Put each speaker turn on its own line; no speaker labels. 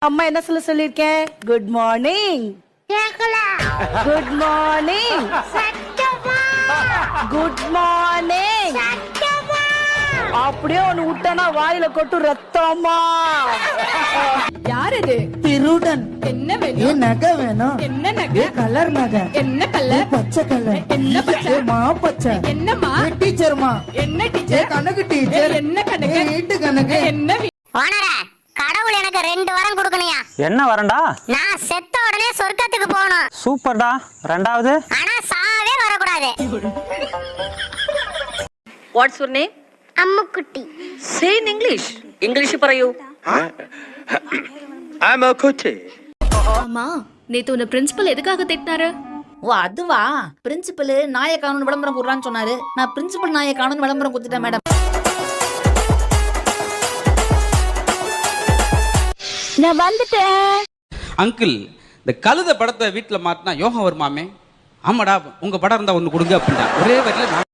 அம்மா என்ன சொல்லிருக்கேன்? Good morning. Good morning. Good morning. அப்படியே ஒன்னு விட்டனா வாயில கொட்டு ரத்தமா.
யார் இது?
திருடன்.
என்ன வேணும்?
நகை வேணும்.
என்ன நகை?
கலர் நகை.
என்ன கலர்?
பச்சை கலர்.
என்ன பச்சை?
மா பச்சை.
என்னம்மா?
டீச்சர்மா.
என்ன டீச்சர்?
கணக்கு டீச்சர்.
என்ன கணக்கு?
வீட்டு கணக்கு.
என்ன
ஓனரே, கடவுள் எனக்கு 2 வரம் கொடுக்கணையா.
என்ன வரண்டா?
நான் செத்த உடனே சொர்க்கத்துக்கு போகணும்.
சூப்பர்டா. ரெண்டாவது?
ஆனா சாவே வரக்கூடாது.
What's your name?
அம்முக்குட்டி.
Say in English. English പറയൂ.
I'm a kutti.
அம்மா, நேத்து உன்னை பிரின்சிபல் எதுக்காக திட்டினாரு?
ஓ அதுவா, பிரின்சிபல் நாயை காணும்னு விளம்பரம் கொடுறான்னு சொன்னாரு. நான் பிரின்சிபல் நாயை காணும்னு விளம்பரம் கொடுத்துட்டேன் மேடம்.
நான் வந்துட்டேன்.
அங்கிள், இந்த கழுத படத்தை வீட்டுல மாட்டினா யோகம் வருமாமே. ஆமாடா, உங்க படம் இருந்தா ஒண்ணு கொடுங்க அப்படின்னா ஒரே வரையில